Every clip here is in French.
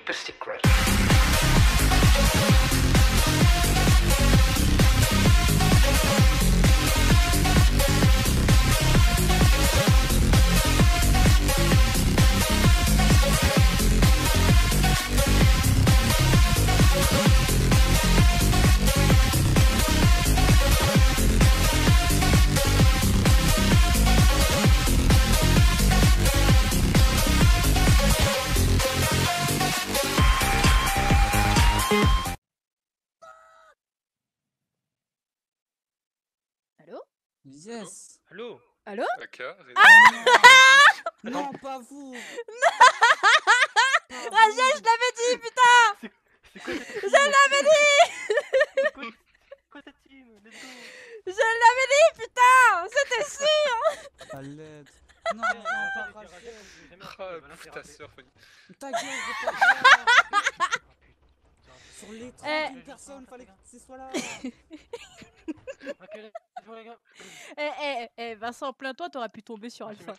keep a secret. Allô? Yes. Allô? Allô? Aka, Non, pas vous. Rachel, je l'avais dit, putain! C'est quoi cette Je l'avais dit! C'est quoi cette team? Let's go! Je l'avais dit, putain! C'était sûr! À l'aide. Non, Ouais, non, Rachel, pas c'est Rachel, Rachel. j'ai jamais Ah, entendu, voilà, bouffe c'est ta Rachel. sœur, Fanny. Ta gueule, je peux pas. Ah, putain. Sur les 31 personnes, fallait que tu sois là. Ok, let's go, les gars. Vincent, plains-toi, t'aurais pu tomber sur Merci, Alpha.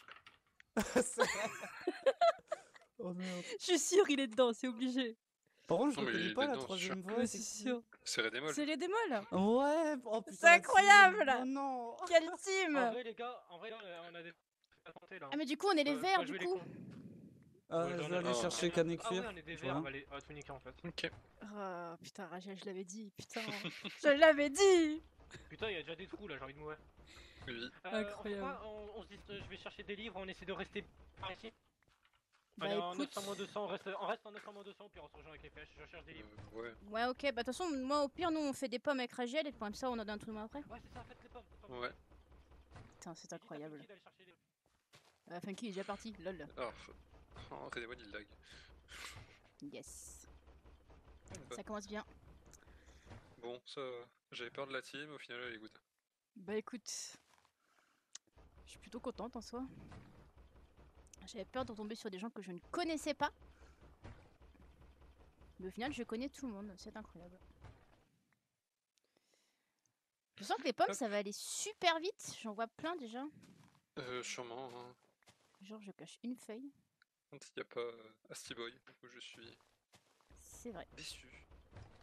C'est vrai. Oh merde. Je suis sûre, il est dedans, c'est obligé. Par contre, je Non, mais il reconnais est pas la dedans, troisième sûr. voix. Mais c'est sûr. C'est Redemol. C'est les démols. Ouais, oh putain. C'est la incroyable. team. Oh non. Quelle team! En vrai, les gars, en vrai, là, on a des à tenter là. Ah, mais du coup, on est les Faut verts, pas du jouer les coup. cons. Ah, Ouais, je j'en vais ai- aller Ah. chercher Canet Ah ouais, Cuir. on est des Voilà. verts, on va aller tout niquer en fait. Ok. Oh, putain, Rachel, je l'avais dit, putain. Je l'avais dit! Putain, il y a déjà des trous là, j'ai envie de mourir. Oui. On fait Incroyable. quoi? On se dit, je vais chercher des livres, on essaie de rester par ici. Bah Allez, en écoute. 900-200, on reste en 900-200, puis on se rejoint avec les flèches, je cherche des livres. Ouais. Ouais, ok, bah de toute façon, moi au pire, nous on fait des pommes avec Rachel et comme ça on en a un tout le monde après. Ouais, c'est ça, faites les pommes. Ouais. Putain, c'est Dites à incroyable. Funky d'aller chercher les- Funky est déjà parti, lol. Alors. Oh, Redemol, il lag. Yes. Bah. Ça commence bien. Bon, ça. J'avais peur de la team, au final, elle est good. Bah écoute, je suis plutôt contente en soi. J'avais peur de tomber sur des gens que je ne connaissais pas. Mais au final, je connais tout le monde, c'est incroyable. Je sens que les pommes, Hop. ça va aller super vite. J'en vois plein déjà. Sûrement. Hein. Genre, je cache une feuille. Quand il n'y a pas Asti Boy, du coup, je suis C'est vrai, déçu.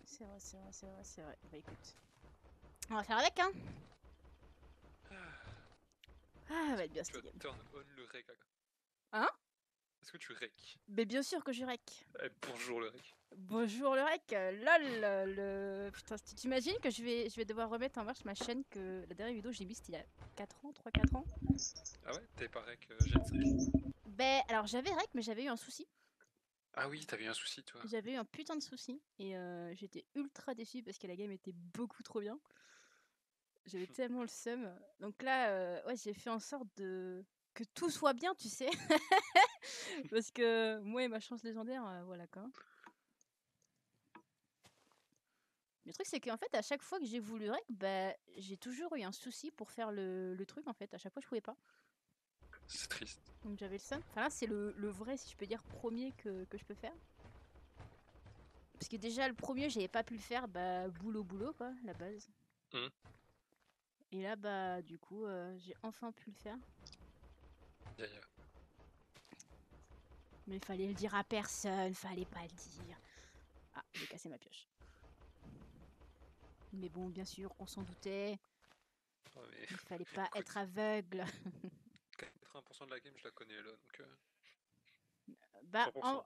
c'est vrai, c'est vrai, c'est vrai, c'est vrai. Bah écoute, on va faire avec, hein. Ah, ça va être bien Tu cette vas game. turn on le rec, Aka. Hein? Est-ce que tu rec? Mais bien sûr que je rec. Eh, bonjour le rec. Bonjour le rec, lol, le... Putain, tu t'imagines que je vais devoir remettre en marche ma chaîne que la dernière vidéo j'ai mise c'était il y a 4 ans, 3-4 ans. Ah ouais? T'avais pas rec Gen 5? Ben, alors j'avais rec mais j'avais eu un souci. Ah oui, t'avais eu un souci, toi. J'avais eu un putain de souci et j'étais ultra déçue parce que la game était beaucoup trop bien. J'avais tellement le seum. Donc là, ouais, j'ai fait en sorte de... que tout soit bien, tu sais. Parce que moi et ma chance légendaire, voilà quoi. Le truc, c'est qu'en fait, à chaque fois que j'ai voulu rec, bah, j'ai toujours eu un souci pour faire le truc, en fait. À chaque fois, je pouvais pas. C'est triste. Donc j'avais le seum. Enfin là, c'est le vrai, si je peux dire, premier que je peux faire. Parce que déjà, le premier, j'avais pas pu le faire, bah, boulot, quoi, la base. Mhm. Et là, bah, du coup, j'ai enfin pu le faire. Yaya. Mais il fallait le dire à personne, fallait pas le dire. Ah, j'ai cassé ma pioche. Mais bon, bien sûr, on s'en doutait. Oh, mais Il fallait pas Écoute. être aveugle. 80% de la game, je la connais là, donc. Bah, 100%.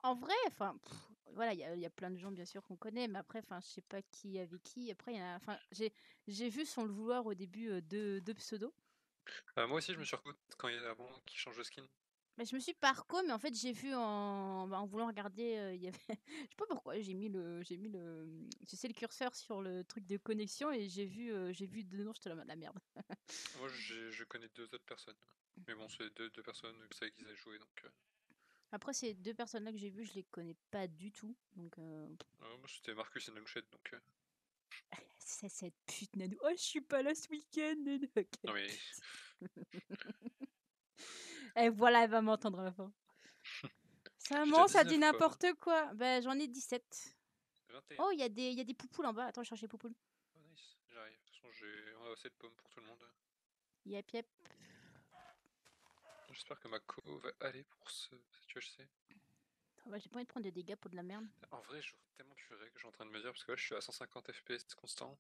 en vrai, enfin, voilà, il y a plein de gens bien sûr qu'on connaît, mais après, enfin, je sais pas qui avec qui. Après, il y en a, enfin, j'ai vu sans le vouloir au début deux pseudos. Moi aussi, je me suis reconnu quand il y a avant qui change de skin. Mais je me suis pas reco, mais en fait, j'ai vu en voulant regarder, il y avait, je sais pas pourquoi, tu sais, le curseur sur le truc de connexion et j'ai vu deux noms, j'étais là, la merde. Moi, je connais deux autres personnes. Mais bon, c'est deux personnes que ça qu'ils aient joué, donc. Après, ces deux personnes-là que j'ai vues, je les connais pas du tout, donc. Moi, c'était Marcus et Nonchette, donc. C'est cette pute Nanou. Oh, je suis pas là ce week-end. Nanou. Ok. Non, mais. Et voilà, elle va m'entendre à la fin. Ça J'ai ment, déjà ça dit 19, quoi. n'importe quoi. Ben, j'en ai 17. 21. Oh, il y a des poupoules en bas. Attends, je cherche les poupoules. Oh, nice, j'arrive. De toute façon, on a assez de pommes pour tout le monde. Yep, yep. J'espère que ma co va aller pour ce UHC. Ouais, j'ai pas envie de prendre des dégâts pour de la merde. En vrai, j'aurais tellement pu reg, je suis en train de me dire, parce que là, je suis à 150 FPS constant.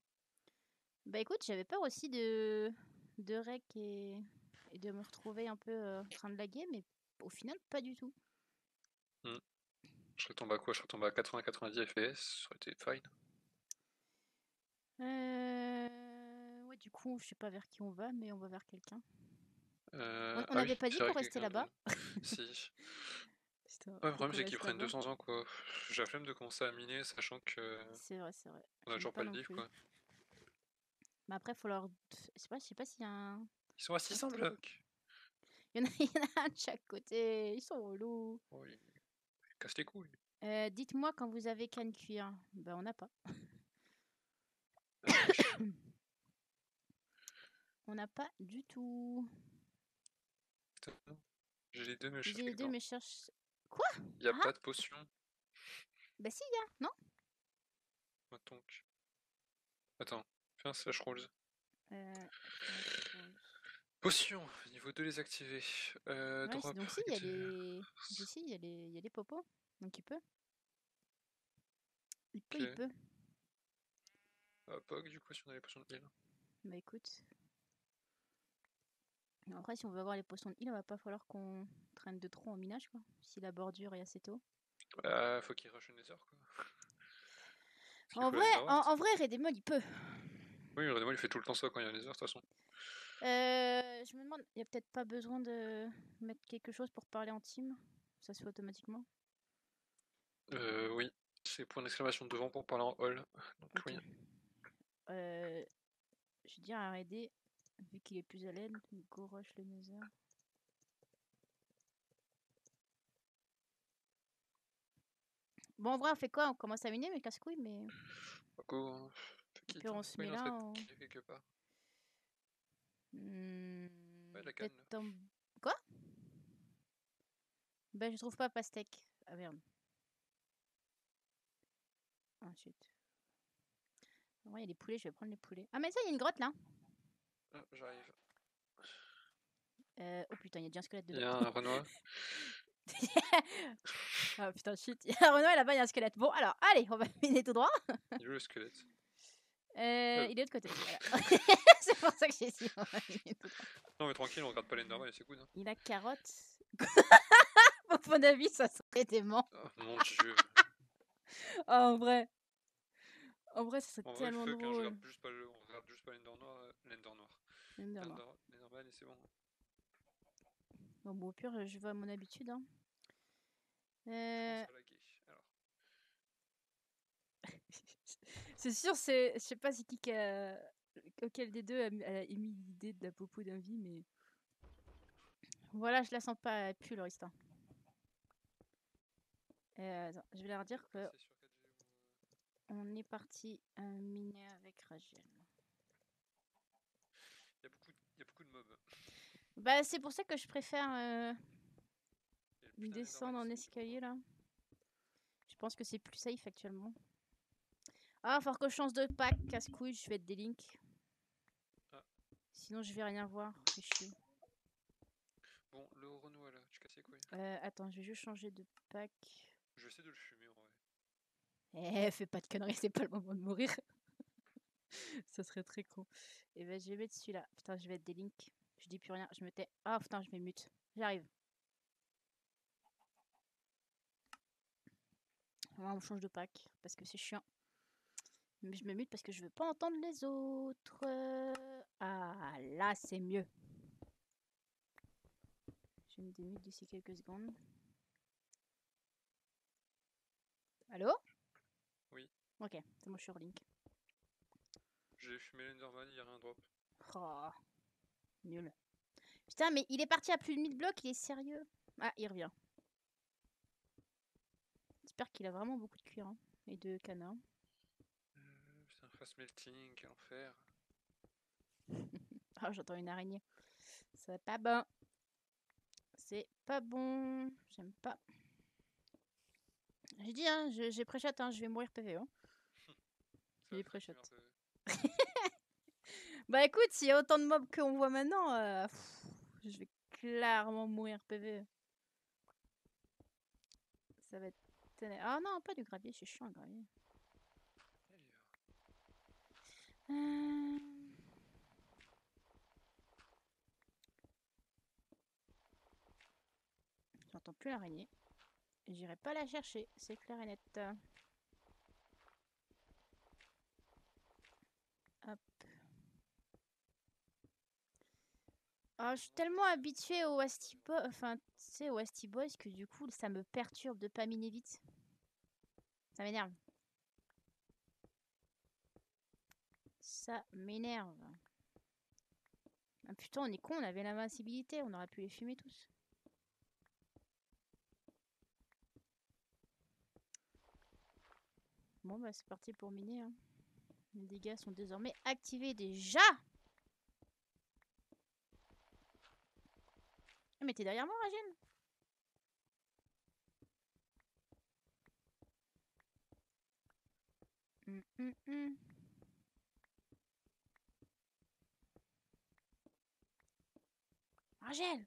Bah écoute, j'avais peur aussi de rec et de me retrouver un peu en train de laguer, mais au final, pas du tout. Je serais tombé à quoi? Je serais tombé à 80-90 FPS, ça aurait été fine. Ouais, du coup, je sais pas vers qui on va, mais on va vers quelqu'un. On Ah n'avait oui, pas dit c'est vrai qu'on que restait quelqu'un là-bas. Si. Putain, Ouais, le faut problème, qu'on c'est qu'ils reste prennent là-bas. 200 ans, quoi. J'ai la flemme de commencer à miner, sachant que C'est vrai, c'est vrai. on a J'aime toujours pas pas le non livre, plus. quoi. Mais après, faut leur. Je sais pas s'il y a un. Ils sont à 600 blocs. Il y en a un de chaque côté. Ils sont relous. Oh, ils cassent les couilles. Dites-moi quand vous avez canne cuir. Bah, on n'a pas. Ah, wesh. On n'a pas du tout. Putain, j'ai les deux, mais je cherche J'ai les quelque deux, part. mais je cherche. Y a Ah pas de potion. Bah, si, y a, non? Donc. Attends, fais un slash rules. Flash Rose. Potion, niveau 2 les activer. Ouais, Drop. donc si, il y a les. Ici, il y a les popos. Donc il peut. Il peut, il Ok. peut. Pog, du coup, si on a les potions de heal. Bah écoute. Après, si on veut avoir les potions de heal, il va pas falloir qu'on traîne de trop en minage, quoi. Si la bordure est assez tôt. Faut qu'il rush une nether, quoi. Parce qu'il faut la nether wart. En vrai, Redemol, il peut. Oui, le Redemol, il fait tout le temps ça quand il y a un nether, de toute façon. Je me demande, il y a peut-être pas besoin de mettre quelque chose pour parler en team. Ça se fait automatiquement. Oui. C'est point d'exclamation devant pour parler en hall. Donc Ok. oui. Je vais dire à Redé, vu qu'il est plus à l'aide, go rush le nether. Bon, en vrai, on fait quoi? On commence à miner, mais casse-couille, mais. Go, hein. Et puis on se met Il est en là. train de quelque part. Ouais, la canne. Peut-être en. Quoi? Bah, je trouve pas pastèque. Ah merde. Ensuite. En vrai, il y a les poulets, je vais prendre les poulets. Ah, mais ça, il y a une grotte là. Ah, j'arrive. Oh putain, il y a déjà un squelette Il dedans. y a un Renoir. Ah putain, shit. Il y a un Renoir et là-bas, il y a un squelette. Bon, alors, allez, on va miner tout droit. Il est où le squelette? Il est de l'autre côté. Voilà. C'est pour ça que j'ai dit on va miner tout droit. Non, mais tranquille, on regarde pas l'Enderman et c'est good. Hein. Il a carotte. Au mon avis, ça serait dément. Oh, mon dieu. Oh, en vrai. En vrai, ça serait En vrai, tellement fuck, hein, drôle. on regarde juste pas l'Ender noir. Enderman. L'Enderman et c'est bon. Bon, au pire, je vais à mon habitude. Hein. Je commence à laguer. Alors. C'est sûr, je sais pas c'est qui a... auquel des deux a émis l'idée de la popo d'un vie, mais voilà, je la sens pas, elle pue leur histoire. Attends, je vais leur dire que C'est sur 4G ou... on est parti miner avec Rachel. Il y a beaucoup de mobs. Bah, c'est pour ça que je préfère Et le putain descendre en d'Enderman, escalier là. Je pense que c'est plus safe actuellement. Ah, faut que je change de pack, casse-couille, je vais être des links. Ah. Sinon, je vais rien voir, c'est chier. Bon, le Renoir là, tu casses les couilles. Attends, je vais juste changer de pack. Je vais essayer de le fumer en vrai. Fais pas de conneries, c'est pas le moment de mourir. Ça serait très con. Et ben, je vais mettre celui-là. Putain, je vais être des links. Je dis plus rien, je me tais. Ah putain, je me mute. J'arrive. On change de pack parce que c'est chiant. Mais je me mute parce que je veux pas entendre les autres. Ah, là, c'est mieux. Je me démute d'ici quelques secondes. Allô? Oui. Ok, c'est bon, je suis sur link. J'ai fumé l'Enderman, il y a rien drop. Oh, nul. Putain, mais il est parti à plus de 1000 blocs, il est sérieux? Ah, il revient. J'espère qu'il a vraiment beaucoup de cuir hein, et de canard. Putain, fast melting, quel enfer. Ah, j'entends une araignée. C'est pas bon. C'est pas bon. J'aime pas. J'ai dit, hein, j'ai pré-shot, hein, je vais mourir PV. Hein. J'ai pré-shot. Bah écoute, s'il y a autant de mobs qu'on voit maintenant, je vais clairement mourir PV. Ça va être... Ah non, pas du gravier, c'est chiant le gravier. Euh, J'entends plus l'araignée. J'irai pas la chercher, c'est clair et net. Hop. Ah, je suis tellement habituée au Wasty Boys, enfin, tu sais, au Wasty Boys que du coup, ça me perturbe de pas miner vite. Ça m'énerve. Ça m'énerve. Ah putain, on est con, on avait l'invincibilité, on aurait pu les fumer tous. Bon bah c'est parti pour miner. Hein. Les dégâts sont désormais activés déjà. Ah, mais t'es derrière moi, Ragel? Ragel!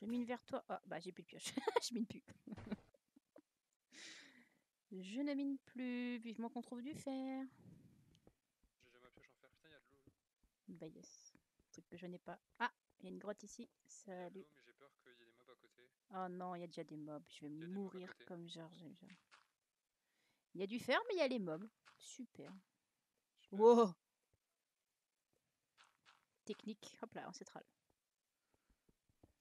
Je mine vers toi. Ah bah j'ai plus de pioche. Je mine plus. Je ne mine plus. Vivement qu'on trouve du fer. J'ai déjà ma pioche en fer. Putain, il y a de l'eau. Bah yes. C'est que je n'ai pas. Ah, il y a une grotte ici. Il y a de Salut. l'eau, mais j'ai peur qu'il y ait des mobs à côté. Oh non, il y a déjà des mobs. Je vais Il y a des mobs à mourir côté. comme genre. Il y a du fer, mais il y a les mobs. Super. Super. Wow. Technique. Hop là, ancestral.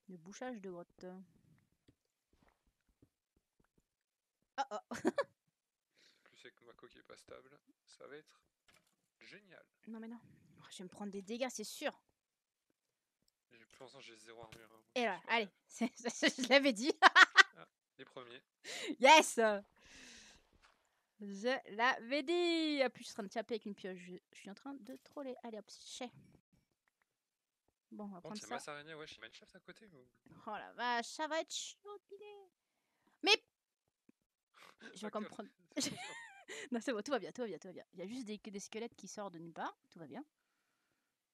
Le bouchage de grotte. Oh oh. Plus c'est que ma coque est pas stable, ça va être génial. Non mais non. Oh, je vais me prendre des dégâts, c'est sûr. Pour l'instant, j'ai 0 armure. Hein, Et là, c'est pas allez. grave. Je l'avais dit. Les premiers. Yes. Je l'avais dit. Ah, plus je suis en train de taper avec une pioche. Je suis en train de troller. Allez hop, chais. Bon, on va Bon, prendre tiens, ça. masse araignée, ouais, j'ai Mineshaft à côté. Ou... Oh la vache, ça va être chaud. Mais je vais comme prendre. Non, c'est bon, tout va bien, tout va bien, tout va bien. Il y a juste des squelettes qui sortent de nulle part. Tout va bien.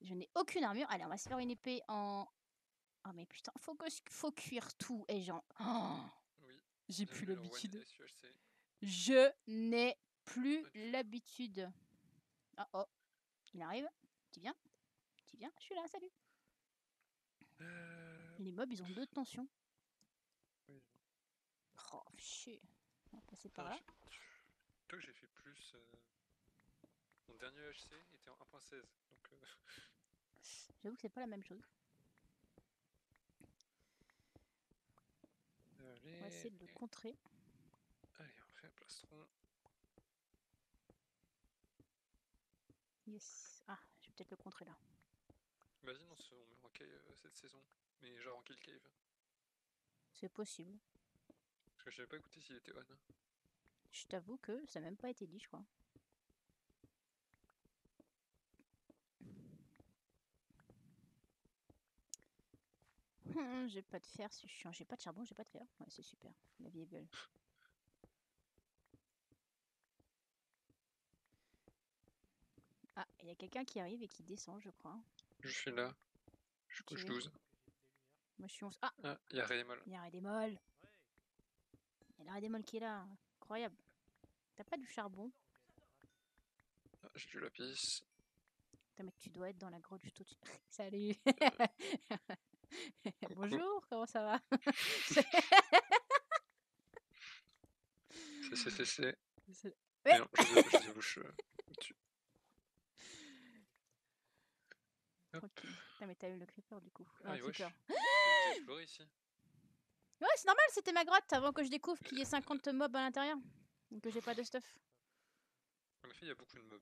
Je n'ai aucune armure. Allez, on va se faire une épée en. Oh mais putain, faut cuire tout. Et genre. Oh, Oui. j'ai plus Bienvenue dans l'habitude. One SUHC. Je n'ai plus l'habitude. Oh oh. Il arrive. Tu viens? Tu viens? Je suis là, salut. Les mobs, ils ont 2 de tension. Oui. Oh, chier. On va passer Putain, par là. Toi que j'ai fait plus. Mon dernier HC était en 1.16. Donc. J'avoue que c'est pas la même chose. Allez. On va essayer de le contrer. Allez, on fait un plastron. Yes. Ah, je vais peut-être le contrer là. Vas-y, non, on met en cave cette saison. Mais genre en kill cave. C'est possible. Parce que je n'avais pas écouté s'il était on. Je t'avoue que ça n'a même pas été dit, je crois. J'ai pas de fer, c'est chiant. J'ai pas de charbon, j'ai pas de fer. Ouais, c'est super. La vie est belle. Ah, il y a quelqu'un qui arrive et qui descend, je crois. Je suis là. Je couche Ok. 12. Moi, je suis 11. Ah, Ah, il y a Raymol. il y a Redemol. Il y a Redemol qui est là. Incroyable. T'as pas du charbon? Ah, j'ai du lapis. Putain, mais tu dois être dans la grotte juste au-dessus. Salut. Bonjour, comment ça va? C'est. Ouais. Et non, je débouche au-dessus. Tranquille. Putain, mais t'as eu le creeper du coup. Ah, Un mais wesh. creeper. J'ai exploré ici. Ouais, c'est normal, c'était ma grotte avant que je découvre qu'il y ait 50 mobs à l'intérieur. Donc que j'ai pas de stuff. En effet, il y a beaucoup de mobs.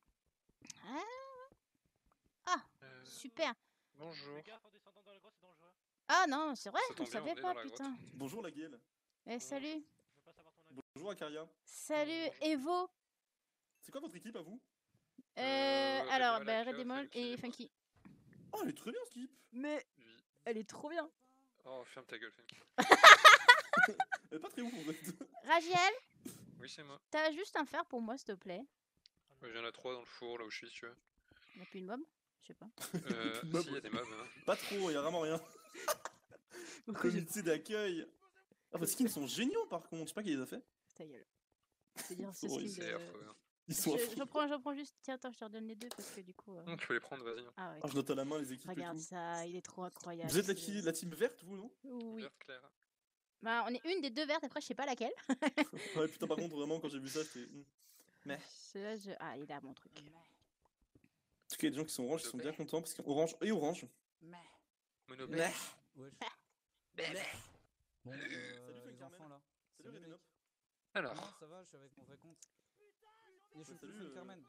Ah, super. Bonjour. Fais gaffe en descendant dans la grotte, c'est dangereux. Ah non, c'est vrai, Ça je tombe bien, savais on est pas, dans la putain. Bonjour la gueule. Eh, salut. Je veux pas savoir ton avis. Bonjour Akaria. Salut, Evo. C'est quoi votre équipe à vous? Alors, Redemol, bah, Aka, Redemol Funky et et moi. Funky. Oh, elle est très bien ce skip. Mais Lui. elle est trop bien. Oh, ferme ta gueule, Funky. Elle est pas très ouf en fait. Ragiel, Oui, c'est moi. t'as juste un fer pour moi, s'il te plaît. Il y en a 3 dans le four, là où je suis, si tu veux. Il n'y a plus de mob? Je sais pas. Mob. Si, il y a des mobs. Hein. Pas trop, y a vraiment rien. Comité d'accueil. Ah, vos skins sont géniaux par contre, je sais pas qui les a fait. Ta gueule. C'est-à-dire ce horrible, skin C'est de... affreux. Hein. Ils sont affreux. J'en prends juste... Tiens, attends, je te redonne les deux parce que du coup... Tu peux les prendre, vas-y. Ah ouais. Ah, je note à la main les équipes Regarde et tout. ça, il est trop incroyable. Vous êtes c'est- la team verte, vous, non? Oui. Vert clair. Bah, on est une des deux vertes, après je sais pas laquelle. Ouais, putain, par contre, vraiment, quand j'ai vu ça, j'étais. Mais. Celui-là, je... Ah, il est là mon truc. En tout cas, il y a des gens qui sont orange, ils sont bien contents parce qu'orange et orange. Monobel. Mais. Wesh. Bon, Salut, les Funkerman. enfants là. Salut, mec. Redenop. Non, Alors, ça va, je suis avec mon vrai compte. Et je suis salut, plus Funkerman.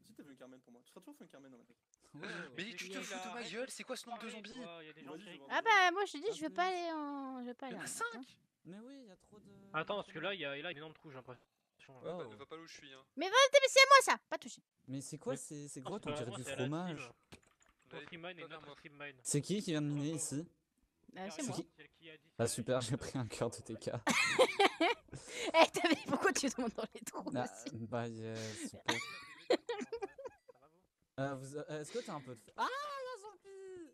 Si t'as vu un Carmen pour moi, tu seras toujours fait un Carmen dans ma tête. Ouais, ouais, mais ouais. tu te fous de ma gueule, c'est quoi ce nombre de zombies? Il y a des gens Vas-y, qui je vais rigolent. voir. Ah bah, moi je te dis, Ah, je veux plus. pas aller en... Je veux pas Il aller y en a en... 5. Mais oui, il y a trop de. Attends, parce que là, il y a une énorme trou, j'ai l'impression. Oh. Ne va pas là où je suis. Hein. Mais c'est moi ça, pas touché. Mais c'est quoi Mais- ces Non, grottes? c'est On pas dirait moi, du c'est la team. fromage. Ton Allez, stream mine et pas vers notre moi. stream mine. C'est qui vient de miner ici? C'est moi. qui Ah super, j'ai pris un cœur de TK. Eh, t'as vu pourquoi tu tombes dans les trous Ah, aussi bah yes, super. Est-ce que t'as un peu de... Ah, la zombie!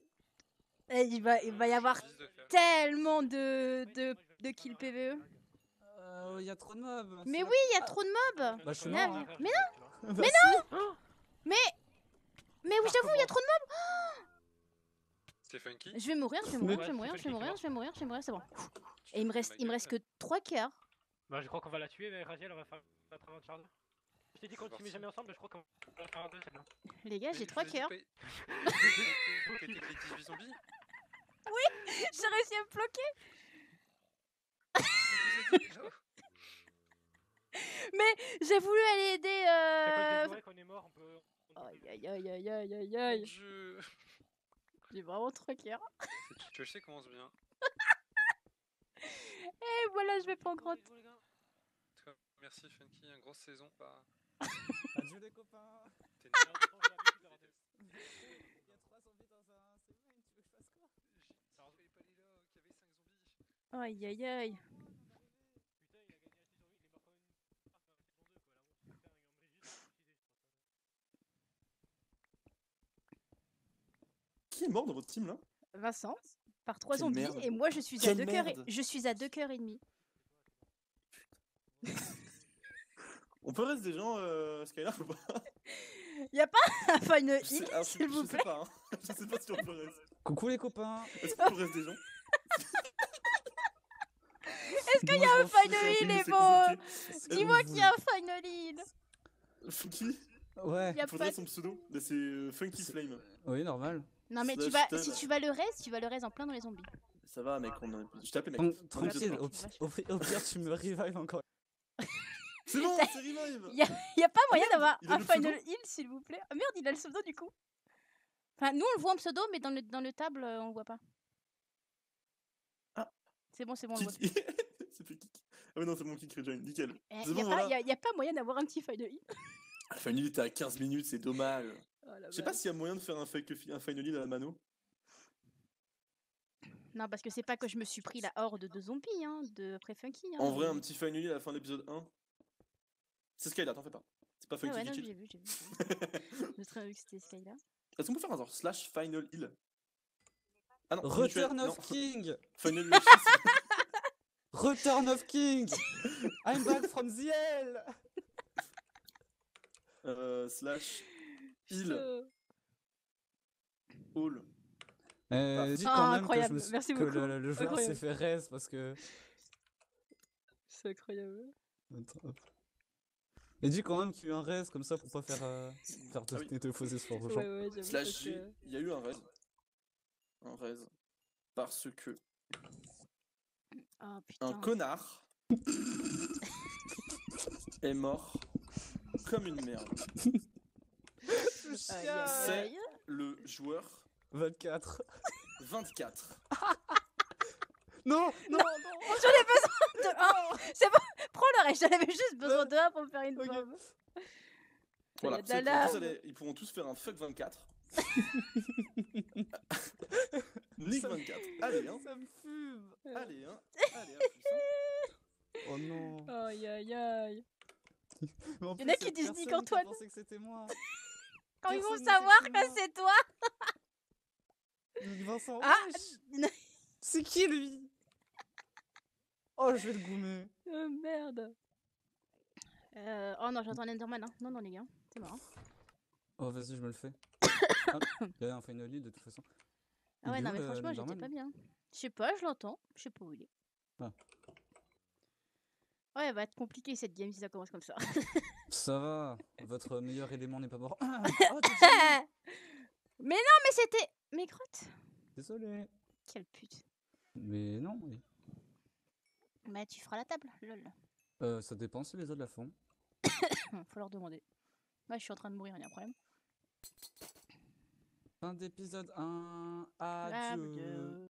Eh, il va y avoir tellement de kills PVE. Il y a trop de mobs. Mais c'est oui, il y a trop de mobs. Bah je suis Non, mort. mais non. Mais non. Mais oui, j'avoue, il y a trop de C'est funky. mobs. Je vais mourir, c'est bon. Et il me reste que 3 cœurs. Bah, je crois qu'on va la tuer, mais Raziel, on va faire la trame de Charles. Je t'ai dit qu'on ne met jamais ensemble, mais je crois qu'on va faire un deux, celle-là. Les gars, j'ai 3 cœurs. Pété les 18 zombies. J'ai réussi à me bloquer. J'ai voulu aller aider. C'est à cause des jouets qu'on est mort, on peut. Aïe aïe aïe aïe aïe aïe Mon aïe. Dieu. J'ai vraiment 3 cœurs. Tu sais commence bien. Et voilà, je vais pas en grotte. En tout cas, merci Funky, une grosse saison. Bah, Adieu les copains. t'es Il y a 3 zombies dans un... C'est main, tu veux que je fasse quoi? J'ai pas les là, qu'il y avait 5 zombies. Aïe aïe aïe. Qui est mort dans votre team là? Vincent, par 3 Quelle zombies, merde. et moi je suis à Quelle 2 cœurs et... merde. Je suis à 2 cœurs et demi. On peut rester des gens Skylar ou pas? Y'a pas un final Je sais- hit, alors, s'il vous je sais plaît? pas, hein. Je sais pas si on peut rester. Coucou les copains. Est-ce qu'on peut rester des gens? Est-ce qu'il y a un final heal, C'est Evo? compliqué. Dis-moi qu'il y a un final heal. Funky? Ouais. Y a Il faudrait pas... son pseudo. Mais c'est Funky Flame. Oui, normal. Non mais si tu vas le raise en plein dans les zombies. Ça va, mec, je t'ai appelé, mec. Tranquille, On est au pire tu me revives encore. C'est bon, c'est revive. Y a pas moyen d'avoir il a un le final heal, s'il vous plaît? Ah merde, il a le pseudo du coup. Enfin, nous on le voit en pseudo, mais dans le table, on le voit pas. Ah. C'est bon, on le voit. C'est plus kick. Ah ouais, non, c'est mon kick rejoin, nickel. Eh, C'est bon, y voilà. a pas moyen d'avoir un petit final heal. La final était à 15 minutes, c'est dommage. Oh, la Je sais pas vache. s'il y a moyen de faire un final heal à la mano. Non, parce que c'est pas que je me suis pris la horde de zombies, hein, de après Funky. Hein, En vrai, mais- un petit final heal à la fin de l'épisode 1. C'est Skylar, t'en fais pas. C'est pas Ah Funky ouais, qui non, cheat. j'ai vu. J'ai très vu que c'était Skylar. Est-ce qu'on peut faire un genre slash final heal? Ah non, Return mutuel, of non. King. Final heal. Return of King. I'm back from the hell. Slash heal Putain. all. Dis Ah, quand même incroyable. que, je me suis- Merci que beaucoup. le joueur Incroyable. s'est fait raise parce que... C'est incroyable. Attends, hop. Et dis quand même qu'il y a eu un raise comme ça pour pas faire, faire Ah oui. de faux espoirs aux Ouais, gens. ouais, j'avoue. Slash parce G, que- il y a eu un raise. Un raise. Parce que Ah putain. un connard est mort comme une merde. Aïe, aïe, aïe. Le joueur 24. 24. Non, non, non. J'en ai besoin de un. C'est bon, prends le reste. J'en avais juste besoin de un pour me faire une Ok. bombe. Voilà, Il y a de c'est- la ils pourront tous lave. ils pourront tous faire un fuck 24. Nick 24. Allez, hein. Ça me fume. Allez, hein. Allez, hein, puissant. Oh non. Aïe, aïe, aïe. Mais en Y en a plus, qui y a disent personne Nick qui Antoine. pensait que c'était moi. Quand ils vont Personne ne savoir sait que c'est moi. c'est toi. Nick Vincent. Ah. wesh. C'est qui lui? Oh, je vais le goumer. Oh merde. Oh non, j'entends un Enderman. Hein. Non, non, les gars, c'est marrant. Oh, vas-y, je me le fais. Ah, il y a un finally de toute façon. Ah Il ouais, est non, où, mais franchement, j'étais l'Enderman pas bien. Je sais pas, je l'entends. Je sais pas où il est. Ah. Ouais, elle va être compliqué cette game si ça commence comme ça. Ça va, votre meilleur élément n'est pas mort. Ah, oh, t'es désolé. Mais non, mais c'était mes crottes. Désolé. Quelle pute. Mais non, oui. Mais tu feras la table, lol. Ça dépend si les autres la font. Faut leur demander. Moi, je suis en train de mourir, il y a un problème. Fin d'épisode 1. Adieu. Adieu.